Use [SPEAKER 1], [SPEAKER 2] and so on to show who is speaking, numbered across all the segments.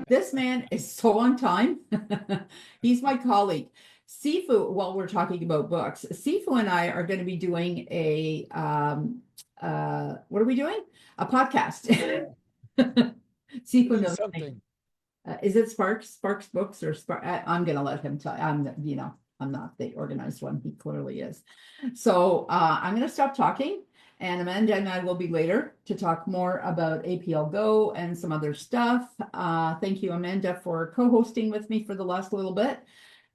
[SPEAKER 1] This man is so on time. He's my colleague. Sifu, while we're talking about books, Sifu and I are going to be doing what are we doing? A podcast. Sifu
[SPEAKER 2] Doing
[SPEAKER 1] knows me.
[SPEAKER 2] something.
[SPEAKER 1] Is it Sparks Books or Spark? I'm going to let him tell. I'm not the organized one. He clearly is. So I'm going to stop talking, and Amanda and I will be later to talk more about APL Go and some other stuff. Thank you, Amanda, for co-hosting with me for the last little bit.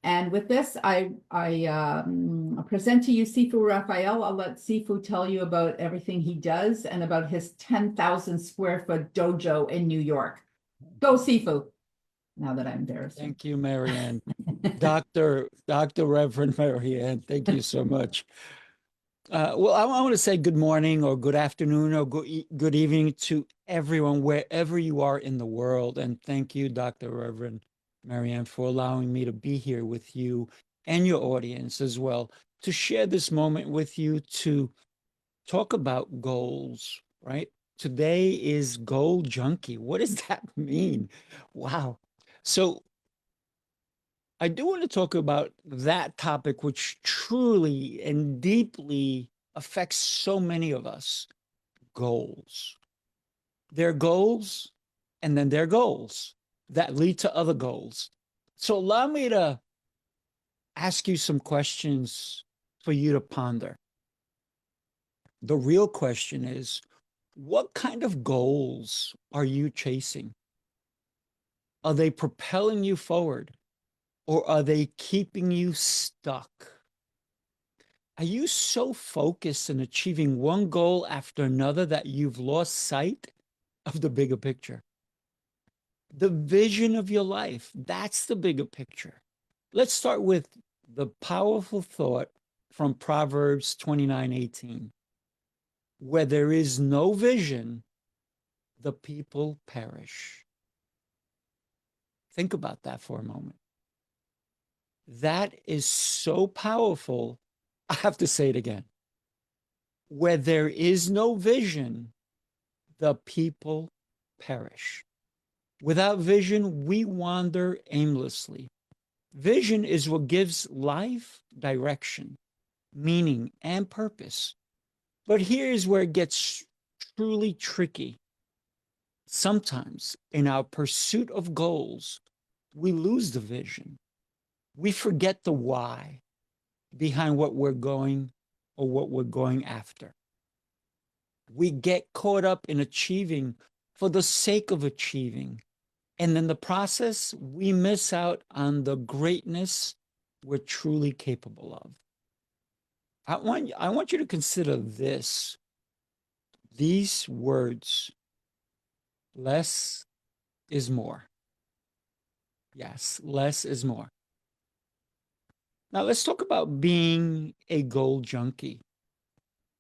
[SPEAKER 1] And with this, I present to you Sifu Rafael. I'll let Sifu tell you about everything he does and about his 10,000 square foot dojo in New York. Go, Sifu. Now that I'm embarrassed.
[SPEAKER 2] Thank you, Marianne. Dr. Reverend Marianne, thank you so much. Well, I want to say good morning or good afternoon or good evening to everyone, wherever you are in the world. And thank you, Dr. Reverend Marianne, for allowing me to be here with you and your audience as well, to share this moment with you, to talk about goals, right? Today is Goal Junkie. What does that mean? Wow. So I do want to talk about that topic, which truly and deeply affects so many of us, goals. There are goals, and then there are goals that lead to other goals. So allow me to ask you some questions for you to ponder. The real question is, what kind of goals are you chasing? Are they propelling you forward? Or are they keeping you stuck? Are you so focused in achieving one goal after another that you've lost sight of the bigger picture? The vision of your life, that's the bigger picture. Let's start with the powerful thought from Proverbs 29:18. Where there is no vision, the people perish. Think about that for a moment. That is so powerful. I have to say it again. Where there is no vision, the people perish. Without vision, we wander aimlessly. Vision is what gives life direction, meaning, and purpose. But here's where it gets truly tricky. Sometimes, in our pursuit of goals, we lose the vision. We forget the why behind what we're going or what we're going after. We get caught up in achieving for the sake of achieving. And in the process, we miss out on the greatness we're truly capable of. I want you to consider these words: less is more. Yes, less is more. Now let's talk about being a goal junkie.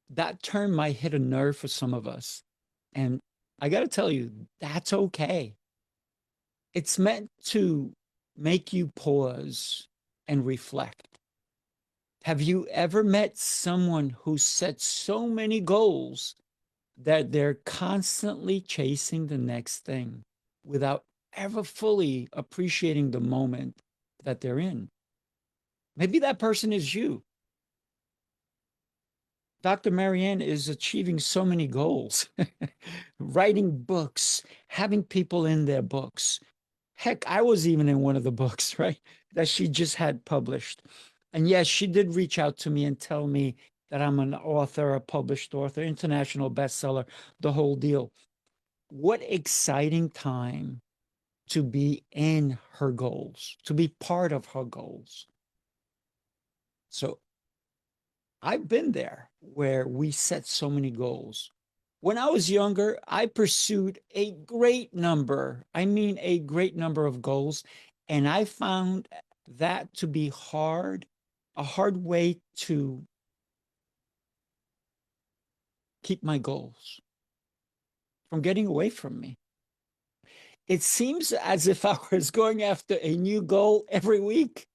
[SPEAKER 2] That term might hit a nerve for some of us. And I got to tell you, that's okay. It's meant to make you pause and reflect. Have you ever met someone who sets so many goals that they're constantly chasing the next thing without ever fully appreciating the moment that they're in? Maybe that person is you. Dr. Marianne is achieving so many goals, writing books, having people in their books. Heck, I was even in one of the books, right, that she just had published. And yes, she did reach out to me and tell me that I'm an author, a published author, international bestseller, the whole deal. What exciting time to be in her goals, to be part of her goals. So I've been there where we set so many goals. When I was younger, I pursued a great number, I mean, a great number of goals. And I found that to be hard, a hard way to keep my goals from getting away from me. It seems as if I was going after a new goal every week.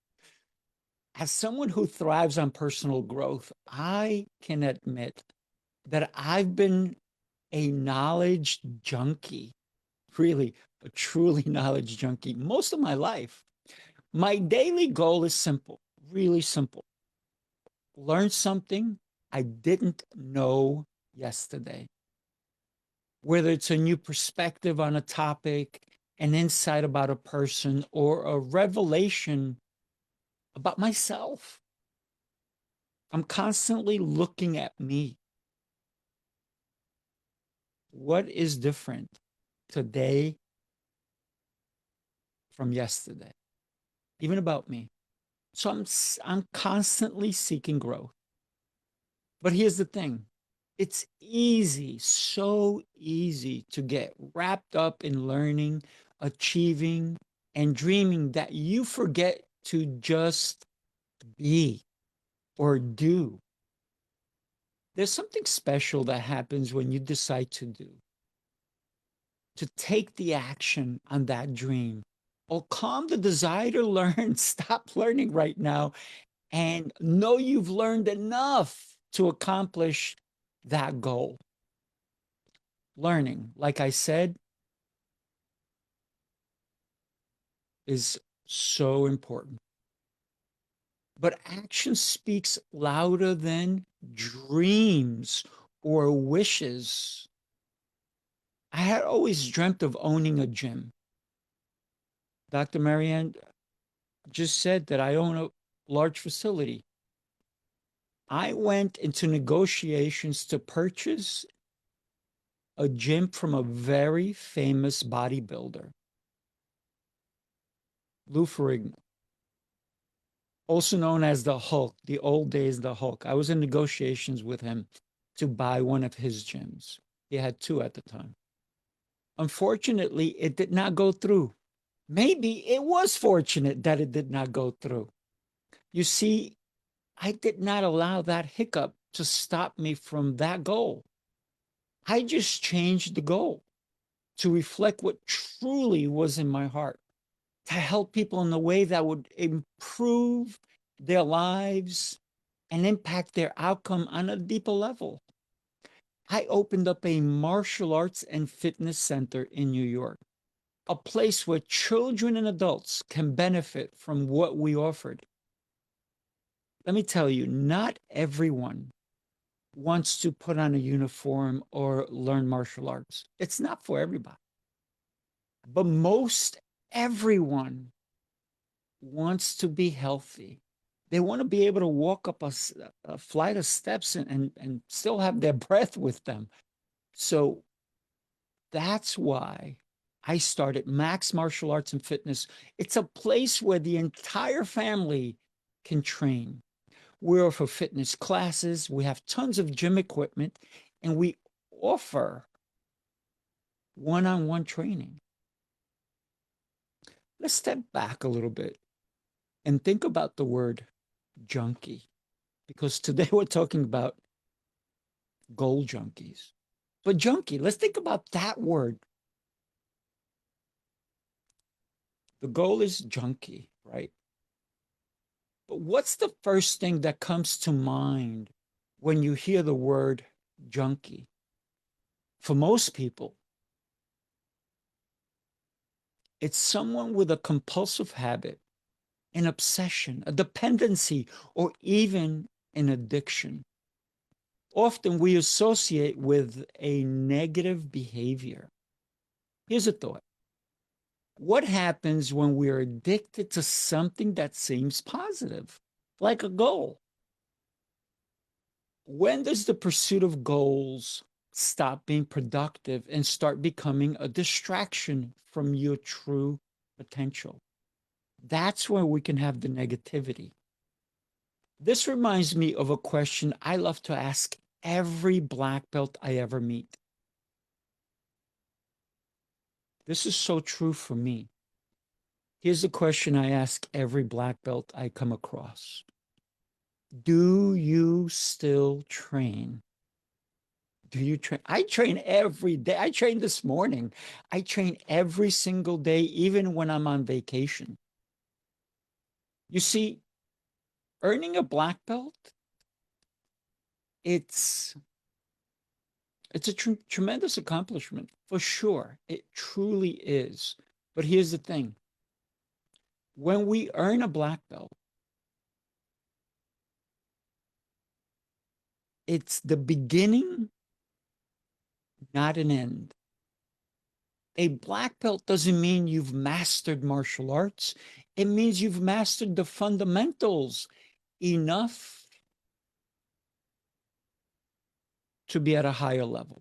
[SPEAKER 2] As someone who thrives on personal growth, I can admit that I've been a knowledge junkie, really, a truly knowledge junkie most of my life. My daily goal is simple, really simple. Learn something I didn't know yesterday. Whether it's a new perspective on a topic, an insight about a person, or a revelation about myself. I'm constantly looking at me. What is different today from yesterday? Even about me. So I'm constantly seeking growth. But here's the thing. It's easy, so easy to get wrapped up in learning, achieving, and dreaming that you forget to just be or do. There's something special that happens when you decide to do, to take the action on that dream, or calm the desire to learn. Stop learning right now and know you've learned enough to accomplish that goal. Learning, like I said, is so important. But action speaks louder than dreams or wishes. I had always dreamt of owning a gym. Dr. Marianne just said that I own a large facility. I went into negotiations to purchase a gym from a very famous bodybuilder, Lou Ferrigno, also known as the Hulk, the old days the Hulk. I was in negotiations with him to buy one of his gyms. He had two at the time. Unfortunately, it did not go through. Maybe it was fortunate that it did not go through. You see, I did not allow that hiccup to stop me from that goal. I just changed the goal to reflect what truly was in my heart, to help people in a way that would improve their lives and impact their outcome on a deeper level. I opened up a martial arts and fitness center in New York, a place where children and adults can benefit from what we offered. Let me tell you, not everyone wants to put on a uniform or learn martial arts. It's not for everybody. But most everyone wants to be healthy. They want to be able to walk up a flight of steps and still have their breath with them. So that's why I started Max Martial Arts and Fitness. It's a place where the entire family can train. We offer fitness classes, we have tons of gym equipment, and we offer one on one training. Let's step back a little bit and think about the word junkie, because today we're talking about goal junkies. But junkie, let's think about that word. The goal is junkie, right? But what's the first thing that comes to mind when you hear the word junkie? For most people, it's someone with a compulsive habit, an obsession, a dependency, or even an addiction. Often we associate with a negative behavior. Here's a thought. What happens when we're addicted to something that seems positive, like a goal? When does the pursuit of goals stop being productive and start becoming a distraction from your true potential? That's where we can have the negativity. This reminds me of a question I love to ask every black belt I ever meet. This is so true for me. Here's the question I ask every black belt I come across. Do you still train? Do you train? I train every day. I train this morning. I train every single day, even when I'm on vacation. You see, earning a black belt, it's It's a tremendous accomplishment for sure. It truly is. But here's the thing. When we earn a black belt, it's the beginning, not an end. A black belt doesn't mean you've mastered martial arts. It means you've mastered the fundamentals enough to be at a higher level.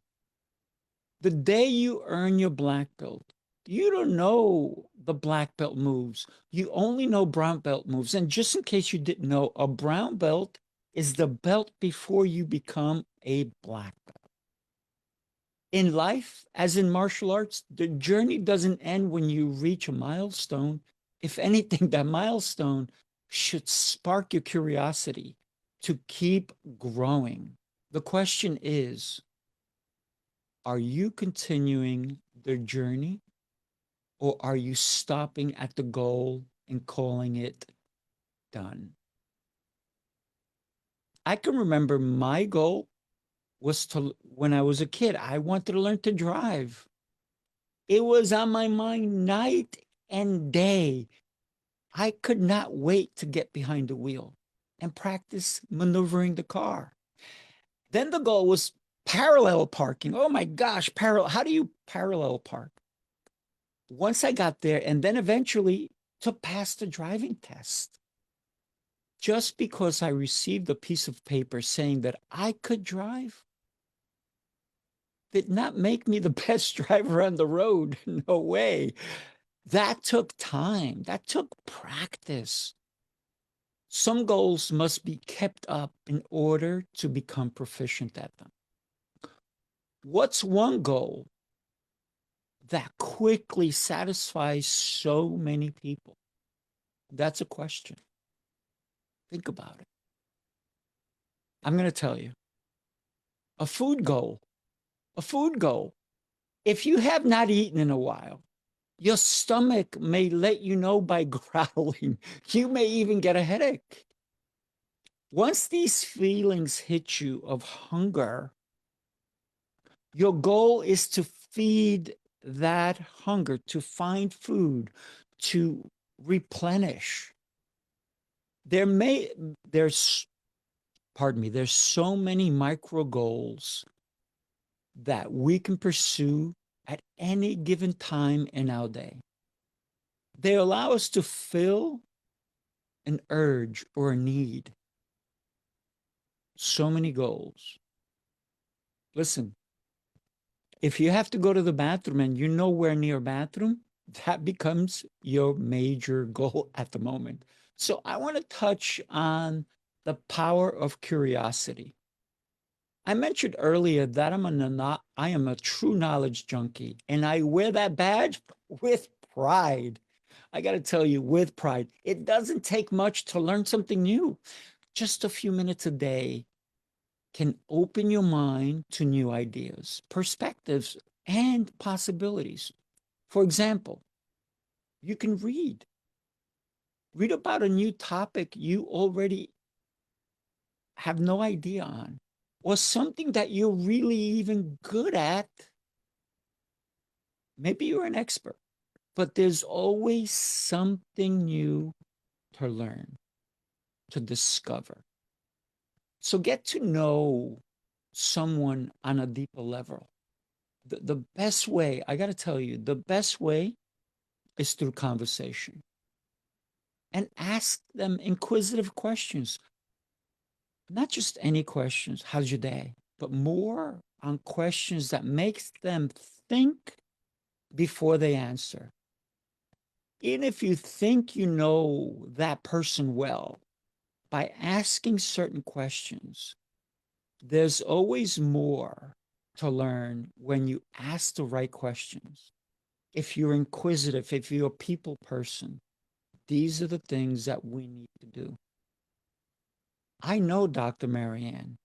[SPEAKER 2] The day you earn your black belt, you don't know the black belt moves. You only know brown belt moves. And just in case you didn't know, a brown belt is the belt before you become a black belt. In life, as in martial arts, the journey doesn't end when you reach a milestone. If anything, that milestone should spark your curiosity to keep growing. The question is, are you continuing the journey, or are you stopping at the goal and calling it done? I can remember my goal was to, when I was a kid, I wanted to learn to drive. It was on my mind night and day. I could not wait to get behind the wheel and practice maneuvering the car. Then the goal was parallel parking. Oh my gosh, parallel. How do you parallel park? Once I got there, and then eventually to pass the driving test. Just because I received a piece of paper saying that I could drive did not make me the best driver on the road. No way. That took time. That took practice. Some goals must be kept up in order to become proficient at them. What's one goal that quickly satisfies so many people? That's a question. Think about it. I'm going to tell you. A food goal. A food goal. If you have not eaten in a while, your stomach may let you know by growling. You may even get a headache. Once these feelings hit you of hunger, your goal is to feed that hunger, to find food, to replenish. There's, pardon me, there's so many micro goals that we can pursue at any given time in our day. They allow us to fill an urge or a need. So many goals. Listen, if you have to go to the bathroom and you're nowhere near a bathroom, that becomes your major goal at the moment. So I want to touch on the power of curiosity. I mentioned earlier that I am a true knowledge junkie, and I wear that badge with pride. I got to tell you, with pride, it doesn't take much to learn something new. Just a few minutes a day can open your mind to new ideas, perspectives, and possibilities. For example, you can read about a new topic you already have no idea on, or something that you're really even good at. Maybe you're an expert, but there's always something new to learn, to discover. So get to know someone on a deeper level. The best way, I got to tell you, the best way is through conversation. And ask them inquisitive questions. Not just any questions, how's your day? But more on questions that makes them think before they answer. Even if you think you know that person well, by asking certain questions, there's always more to learn when you ask the right questions. If you're inquisitive, if you're a people person, these are the things that we need to do. I know Dr. Marianne,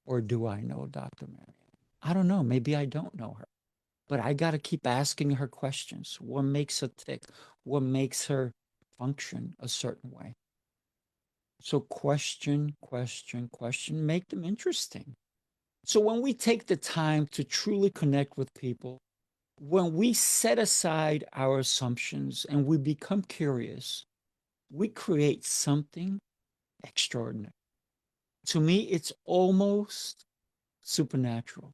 [SPEAKER 2] or do I know Dr. Marianne? I don't know. Maybe I don't know her, but I got to keep asking her questions. What makes her tick? What makes her function a certain way? So question, question, question, make them interesting. So when we take the time to truly connect with people, when we set aside our assumptions and we become curious, we create something extraordinary. To me, it's almost supernatural.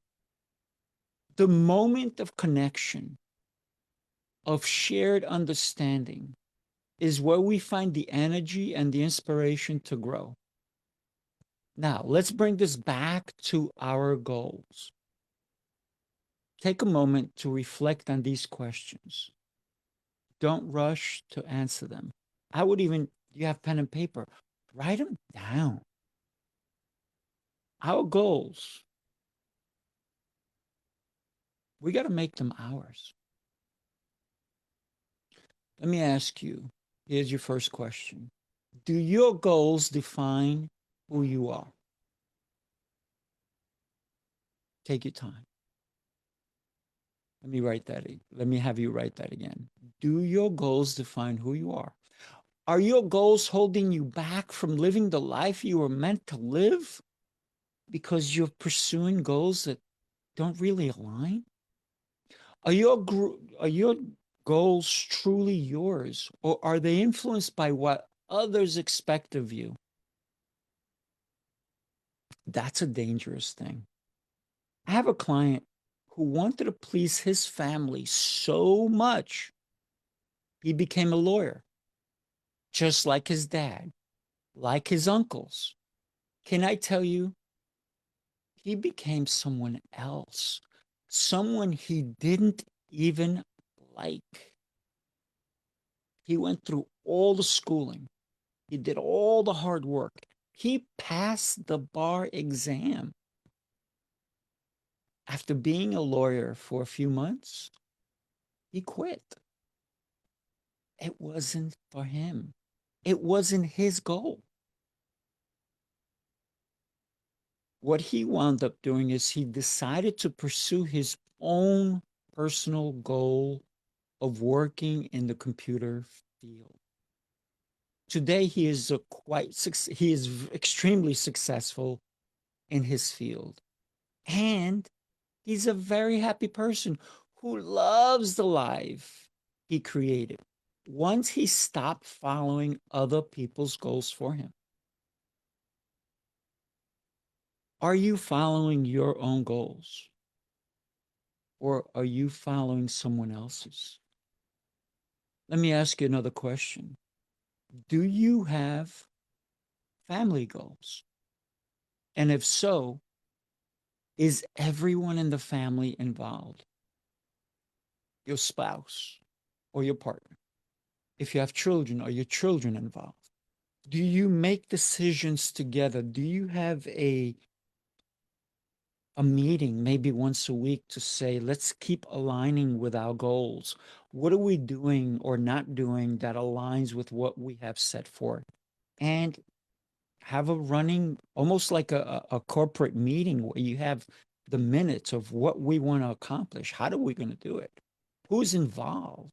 [SPEAKER 2] The moment of connection, of shared understanding, is where we find the energy and the inspiration to grow. Now, let's bring this back to our goals. Take a moment to reflect on these questions. Don't rush to answer them. I would even, you have pen and paper, write them down. Our goals, we got to make them ours. Let me ask you, here's your first question. Do your goals define who you are? Take your time. Let me have you write that again. Do your goals define who you are? Are your goals holding you back from living the life you were meant to live because you're pursuing goals that don't really align? Are your goals truly yours, or are they influenced by what others expect of you? That's a dangerous thing. I have a client who wanted to please his family so much, he became a lawyer, just like his dad, like his uncles. Can I tell you, he became someone else, someone he didn't even like. He went through all the schooling, he did all the hard work. He passed the bar exam. After being a lawyer for a few months, he quit. It wasn't for him. It wasn't his goal. What he wound up doing is he decided to pursue his own personal goal of working in the computer field. Today, he is extremely successful in his field, and he's a very happy person who loves the life he created once he stopped following other people's goals for him. Are you following your own goals, or are you following someone else's? Let me ask you another question. Do you have family goals? And if so, is everyone in the family involved? Your spouse or your partner? If you have children, are your children involved? Do you make decisions together? Do you have a meeting maybe once a week to say, let's keep aligning with our goals? What are we doing or not doing that aligns with what we have set forth? And have a running, almost like a corporate meeting where you have the minutes of what we want to accomplish. How are we going to do it? Who's involved?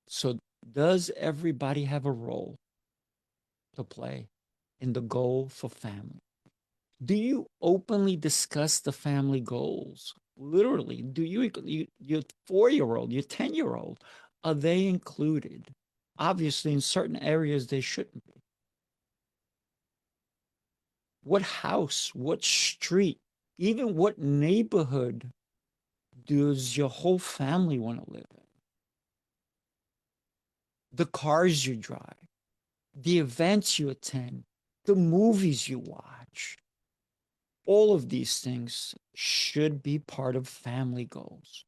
[SPEAKER 2] So, does everybody have a role to play in the goal for family? Do you openly discuss the family goals? Literally, do your 4-year old, your 10-year old, are they included? Obviously, in certain areas, they shouldn't be. What house, what street, even what neighborhood does your whole family want to live in? The cars you drive, the events you attend, the movies you watch, all of these things should be part of family goals.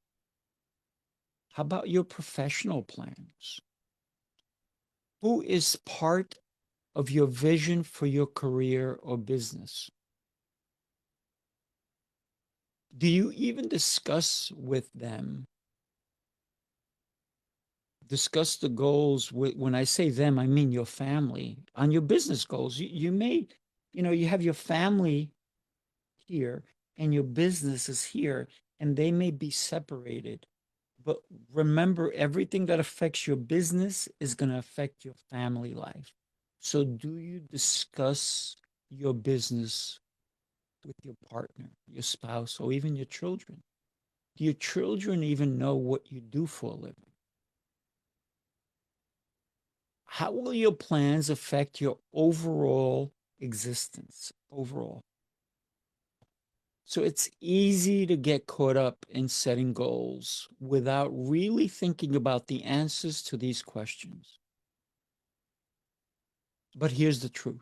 [SPEAKER 2] How about your professional plans? Who is part of your vision for your career or business? Do you even discuss the goals with, when I say them, I mean your family, on your business goals? You may, you have your family here and your business is here, and they may be separated. But remember, everything that affects your business is going to affect your family life. So, do you discuss your business with your partner, your spouse, or even your children? Do your children even know what you do for a living? How will your plans affect your overall existence? Overall. So it's easy to get caught up in setting goals without really thinking about the answers to these questions. But here's the truth.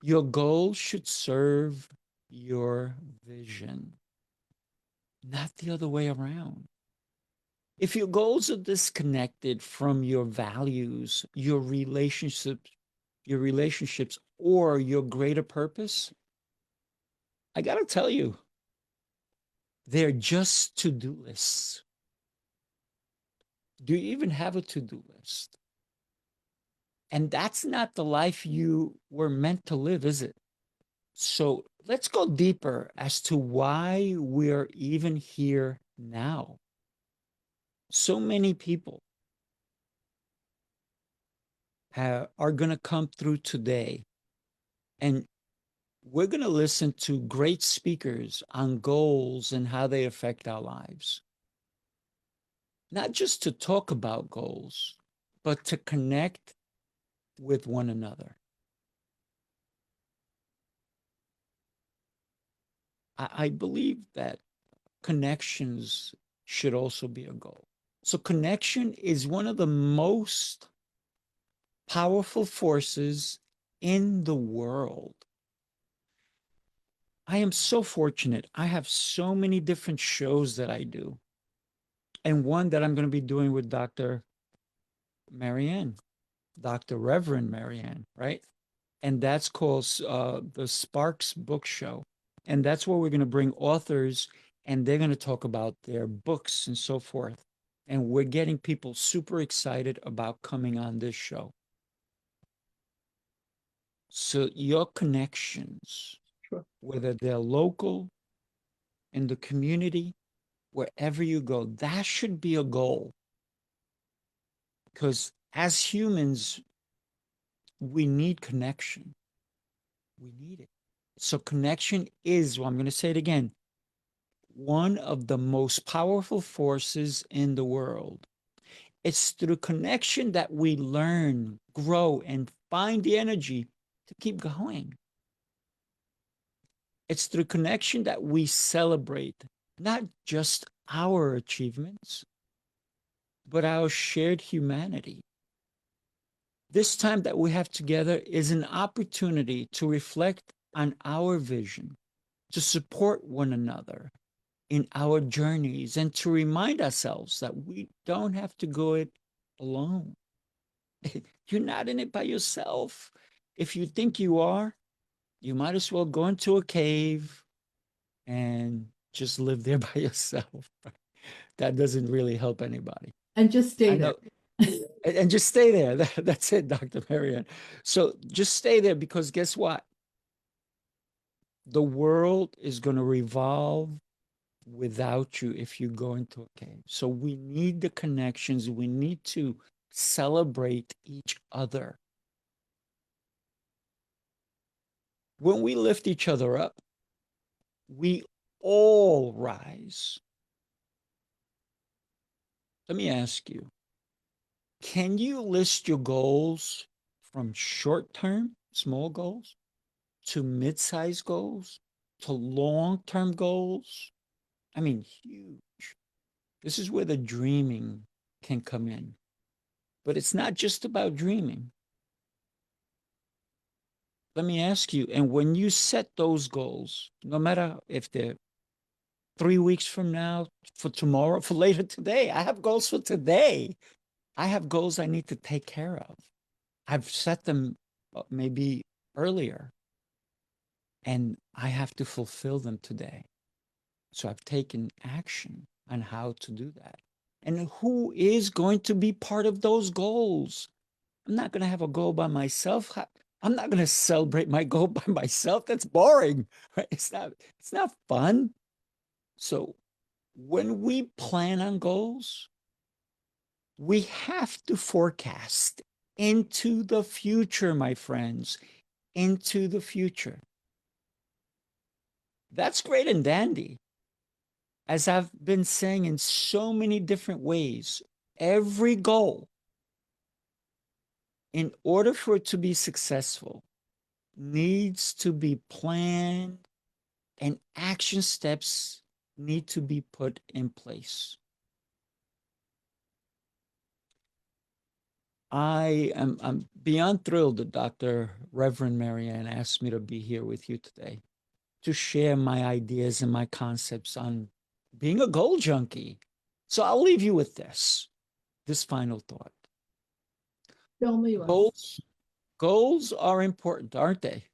[SPEAKER 2] Your goal should serve your vision, not the other way around. If your goals are disconnected from your values, your relationships, or your greater purpose, I got to tell you, they're just to-do lists. Do you even have a to-do list? And that's not the life you were meant to live, is it? So let's go deeper as to why we're even here now. So many people are going to come through today, and we're going to listen to great speakers on goals and how they affect our lives. Not just to talk about goals, but to connect with one another. I believe that connections should also be a goal. So, connection is one of the most powerful forces in the world. I am so fortunate. I have so many different shows that I do, and one that I'm going to be doing with Dr. Marianne, Dr. Reverend Marianne, right? And that's called the Sparks Book Show. And that's where we're going to bring authors and they're going to talk about their books and so forth. And we're getting people super excited about coming on this show. So your connections,
[SPEAKER 1] Sure.
[SPEAKER 2] whether they're local, in the community, wherever you go, that should be a goal. Because as humans, we need connection. We need it. So connection is, well, I'm going to say it again, one of the most powerful forces in the world. It's through connection that we learn, grow, and find the energy to keep going. It's through connection that we celebrate not just our achievements, but our shared humanity. This time that we have together is an opportunity to reflect on our vision, to support one another in our journeys, and to remind ourselves that we don't have to go it alone. You're not in it by yourself. If you think you are, you might as well go into a cave and just live there by yourself. That doesn't really help anybody.
[SPEAKER 1] And just stay
[SPEAKER 2] I
[SPEAKER 1] there.
[SPEAKER 2] know. And just stay there. That's it, Dr. Marianne. So just stay there, because guess what? The world is going to revolve without you if you go into a cave. So we need the connections. We need to celebrate each other. When we lift each other up, we all rise. Let me ask you, can you list your goals from short term, small goals, to mid sized goals, to long term goals? I mean, huge. This is where the dreaming can come in. But it's not just about dreaming. Let me ask you, and when you set those goals, no matter if they're 3 weeks from now, for tomorrow, for later today, I have goals for today. I have goals I need to take care of. I've set them maybe earlier, and I have to fulfill them today. So I've taken action on how to do that. And who is going to be part of those goals? I'm not going to have a goal by myself. I'm not going to celebrate my goal by myself. That's boring. Right? It's not fun. So when we plan on goals, we have to forecast into the future, my friends, into the future. That's great and dandy. As I've been saying in so many different ways, every goal, in order for it to be successful, needs to be planned and action steps need to be put in place. I'm beyond thrilled that Dr. Reverend Marianne asked me to be here with you today to share my ideas and my concepts on being a goal junkie. So I'll leave you with this final thought.
[SPEAKER 1] Tell me what.
[SPEAKER 2] Goals are important, aren't they?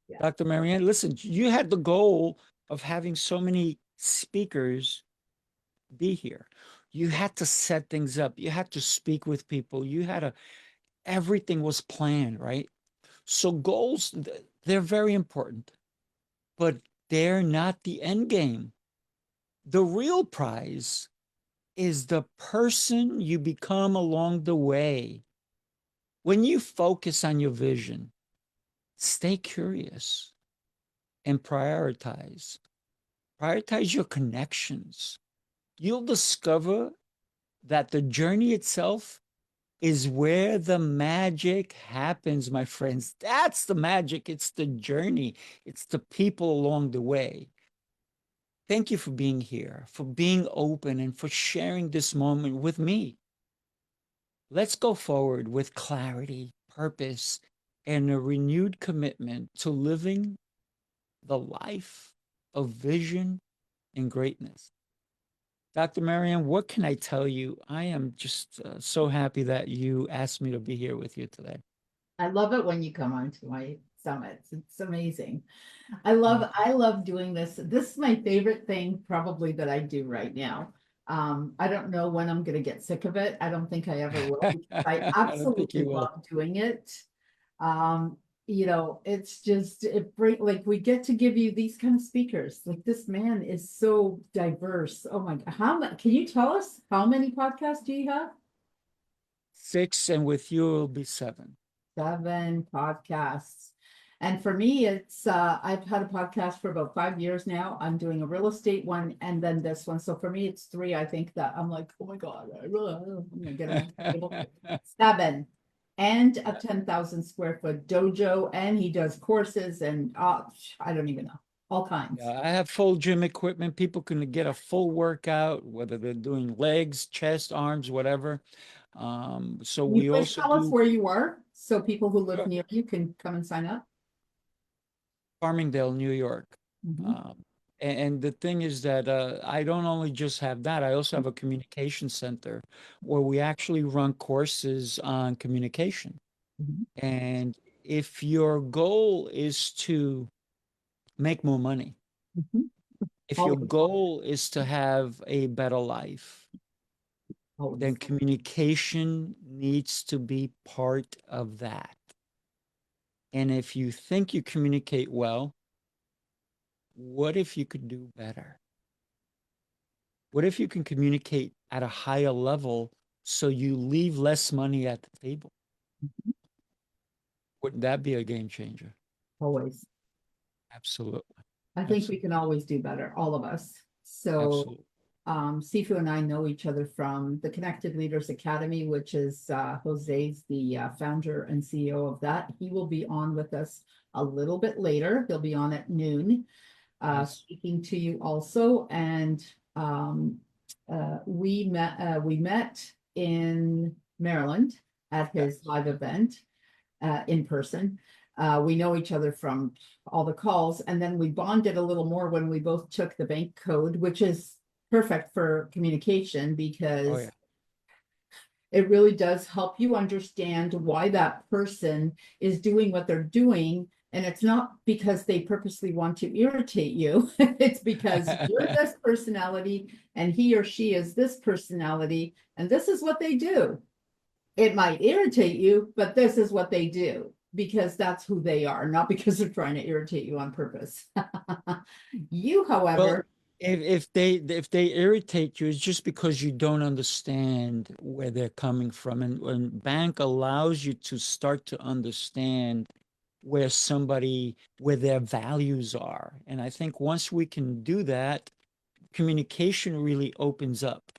[SPEAKER 1] Yeah.
[SPEAKER 2] Dr. Marianne, listen, you had the goal of having so many speakers be here. You had to set things up. You had to speak with people. Everything was planned, right? So goals, they're very important, but they're not the end game. The real prize is the person you become along the way. When you focus on your vision, stay curious and prioritize. Prioritize your connections. You'll discover that the journey itself is where the magic happens, my friends. That's the magic. It's the journey, it's the people along the way. Thank you for being here, for being open, and for sharing this moment with me. Let's go forward with clarity, purpose, and a renewed commitment to living the life of vision and greatness. Dr. Marianne, what can I tell you? I am just so happy that you asked me to be here with you today.
[SPEAKER 1] I love it when you come on to my summits. It's amazing.
[SPEAKER 2] Mm.
[SPEAKER 1] I love doing this. This is my favorite thing probably that I do right now. I don't know when I'm gonna get sick of it. I don't think I ever will because I
[SPEAKER 2] I don't think
[SPEAKER 1] absolutely
[SPEAKER 2] you will.
[SPEAKER 1] love doing it. Um, it's just like we get to give you these kind of speakers. Like this man is so diverse. Oh my God. How much can you tell us how many podcasts do you have?
[SPEAKER 2] 6, and with you, it'll be 7.
[SPEAKER 1] 7 podcasts. And for me, it's I've had a podcast for about 5 years now. I'm doing a real estate one and then this one. So for me, it's three. I think that I'm like, oh my God, I'm gonna get them on the table. 7 and a 10,000 square foot dojo, and he does courses and I don't even know, all kinds.
[SPEAKER 2] Yeah, I have full gym equipment. People can get a full workout, whether they're doing legs, chest, arms, whatever. So
[SPEAKER 1] Can you
[SPEAKER 2] we
[SPEAKER 1] please
[SPEAKER 2] also
[SPEAKER 1] tell us
[SPEAKER 2] do
[SPEAKER 1] where you are so people who live
[SPEAKER 2] uh,
[SPEAKER 1] near you can come and sign up?
[SPEAKER 2] Farmingdale, New York.
[SPEAKER 1] Mhm.
[SPEAKER 2] Um, and the thing is that I don't only just have that, I also have a communication center where we actually run courses on communication.
[SPEAKER 1] Mhm.
[SPEAKER 2] And if your goal is to make more money,
[SPEAKER 1] Mhm.
[SPEAKER 2] if your
[SPEAKER 1] Always,
[SPEAKER 2] goal is to have a better life, then
[SPEAKER 1] always.
[SPEAKER 2] communication needs to be part of that. And if you think you communicate well, what if you could do better? What if you can communicate at a higher level so you leave less money at the table? Wouldn't that be a game changer?
[SPEAKER 1] Always.
[SPEAKER 2] Absolutely.
[SPEAKER 1] I think we
[SPEAKER 2] Absolutely.
[SPEAKER 1] can always do better, all of us. So
[SPEAKER 2] Absolutely.
[SPEAKER 1] Sifu and I know each other from the Connected Leaders Academy, which is Jose's the founder and CEO of that. He will be on with us a little bit later. He'll be on at noon,
[SPEAKER 2] Nice.
[SPEAKER 1] speaking to you also. And we met in Maryland at
[SPEAKER 2] Yeah.
[SPEAKER 1] his live event in person. We know each other from all the calls, and then we bonded a little more when we both took the bank code, which is perfect for communication
[SPEAKER 2] Oh,
[SPEAKER 1] because
[SPEAKER 2] yeah.
[SPEAKER 1] it really does help you understand why that person is doing what they're doing. And it's not because they purposely want to irritate you. It's because you're this personality and he or she is this personality, and this is what they do. It might irritate you, but this is what they do because that's who they are, not because they're trying to irritate you on purpose. You,
[SPEAKER 2] Well,
[SPEAKER 1] however,
[SPEAKER 2] if they irritate you, it's just because you don't understand where they're coming from. And when bank allows you to start to understand where their values are. And I think once we can do that, communication really opens up.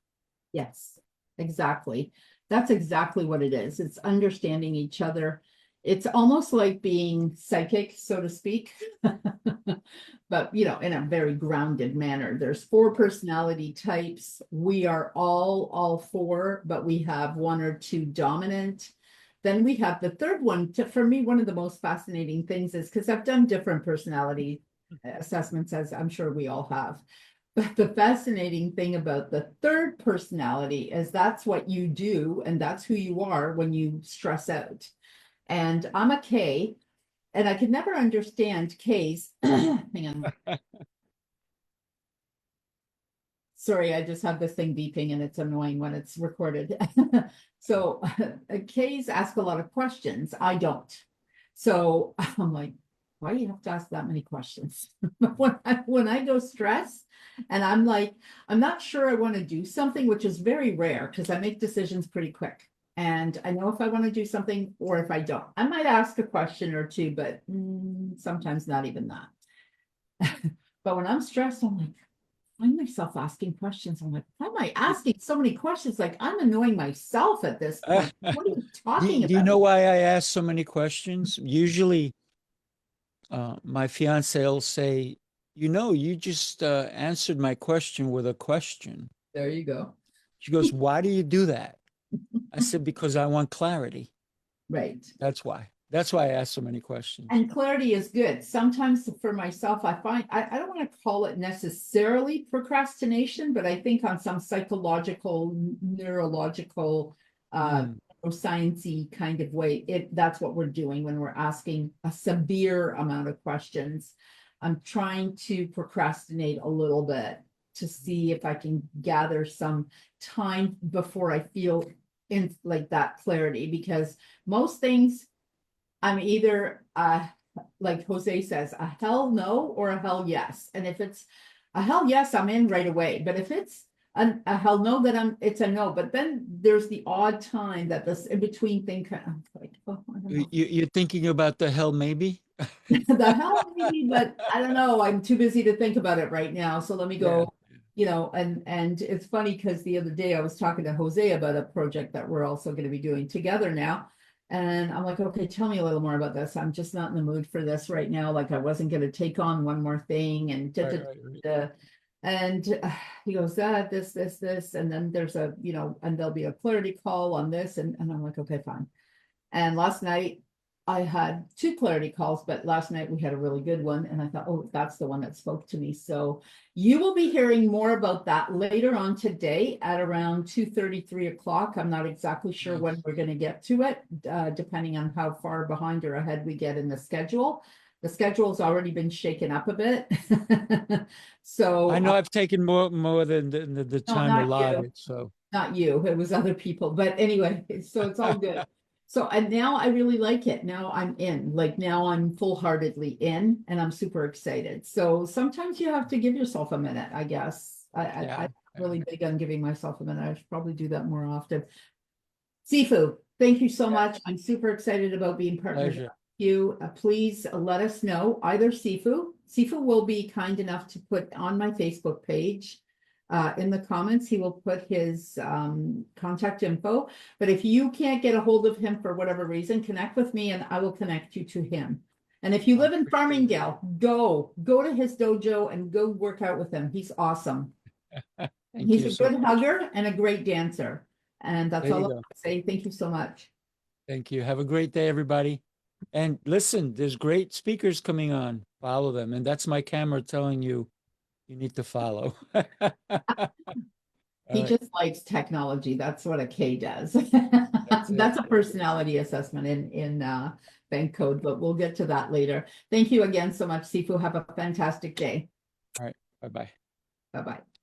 [SPEAKER 1] Yes, exactly. That's exactly what it is. It's understanding each other. It's almost like being psychic, so to speak. But, in a very grounded manner. There's 4 personality types. We are all 4, but we have 1 or 2 dominant. Then we have the third one. For me, one of the most fascinating things is because I've done different personality assessments, as I'm sure we all have. But the fascinating thing about the third personality is that's what you do, and that's who you are when you stress out. And I'm a K, and I could never understand K's. Hang on. Sorry, I just have this thing beeping and it's annoying when it's recorded. So K's ask a lot of questions. I don't. So I'm like, why do you have to ask that many questions? when I go stress and I'm like, I'm not sure I want to do something, which is very rare because I make decisions pretty quick. And I know if I want to do something or if I don't. I might ask a question or two, but sometimes not even that. But when I'm stressed, I'm like, I find myself asking questions. I'm like, why am I asking so many questions? Like, I'm annoying myself at this point. What are you talking
[SPEAKER 2] Do you
[SPEAKER 1] about?
[SPEAKER 2] know why I ask so many questions? Usually, my fiance will say, you just answered my question with a question.
[SPEAKER 1] There you go.
[SPEAKER 2] She goes, why do you do that? I said, because I want clarity.
[SPEAKER 1] Right.
[SPEAKER 2] That's why. That's why I ask so many questions.
[SPEAKER 1] And clarity is good. Sometimes for myself, I find I don't want to call it necessarily procrastination, but I think on some psychological, neurological,
[SPEAKER 2] Mm.
[SPEAKER 1] sciencey kind of way, that's what we're doing when we're asking a severe amount of questions. I'm trying to procrastinate a little bit to see if I can gather some time before I feel in like that clarity, because most things I'm either like Jose says, a hell no or a hell yes. And if it's a hell yes, I'm in right away. But if it's a hell no, then it's a no. But then there's the odd time that this in between thing kind of like, oh, I don't know.
[SPEAKER 2] You're thinking about the hell maybe?
[SPEAKER 1] The hell maybe, but I don't know. I'm too busy to think about it right now. So let me
[SPEAKER 2] Yeah.
[SPEAKER 1] go, and it's funny because the other day I was talking to Jose about a project that we're also going to be doing together now. And I'm like, okay, tell me a little more about this. I'm just not in the mood for this right now. Like I wasn't going to take on one more thing and
[SPEAKER 2] Right, right, right.
[SPEAKER 1] and he goes, that this, and then there's and there'll be a clarity call on this, and I'm like, okay, fine. And last night I had 2 clarity calls, but last night we had a really good one. And I thought, oh, that's the one that spoke to me. So you will be hearing more about that later on today at around 2:30, 3 o'clock. I'm not exactly sure when we're going to get to it, depending on how far behind or ahead we get in the schedule. The schedule's already been shaken up a bit.
[SPEAKER 2] I
[SPEAKER 1] So,
[SPEAKER 2] know I've taken more than the
[SPEAKER 1] no,
[SPEAKER 2] time
[SPEAKER 1] not you.
[SPEAKER 2] allotted, so
[SPEAKER 1] Not you, it was other people, but anyway, so it's all good. So, and now I really like it. Now I'm in, like now I'm full-heartedly in and I'm super excited. So sometimes you have to give yourself a minute, I guess.
[SPEAKER 2] yeah.
[SPEAKER 1] I'm really big on giving myself a minute. I should probably do that more often. Sifu, thank you so much. I'm super excited about being partnered with
[SPEAKER 2] Pleasure.
[SPEAKER 1] you. Please let us know, either Sifu. Sifu will be kind enough to put on my Facebook page. In the comments, he will put his contact info. But if you can't get a hold of him for whatever reason, connect with me and I will connect you to him. And if you
[SPEAKER 2] I
[SPEAKER 1] live in
[SPEAKER 2] appreciate
[SPEAKER 1] Farmingdale, go to his dojo and go work out with him. He's awesome.
[SPEAKER 2] it. Thank
[SPEAKER 1] He's
[SPEAKER 2] you
[SPEAKER 1] a
[SPEAKER 2] so
[SPEAKER 1] good
[SPEAKER 2] much.
[SPEAKER 1] hugger and a great dancer. And that's
[SPEAKER 2] There
[SPEAKER 1] all
[SPEAKER 2] you
[SPEAKER 1] I
[SPEAKER 2] go.
[SPEAKER 1] want to say. Thank you so much.
[SPEAKER 2] Thank you. Have a great day, everybody. And listen, there's great speakers coming on. Follow them. And that's my camera telling you you need to follow. All
[SPEAKER 1] He
[SPEAKER 2] right.
[SPEAKER 1] just likes technology. That's what a K does.
[SPEAKER 2] That's it.
[SPEAKER 1] That's a personality assessment in bank code, but we'll get to that later. Thank you again so much, Sifu. Have a fantastic day.
[SPEAKER 2] All right. Bye-bye.
[SPEAKER 1] Bye-bye.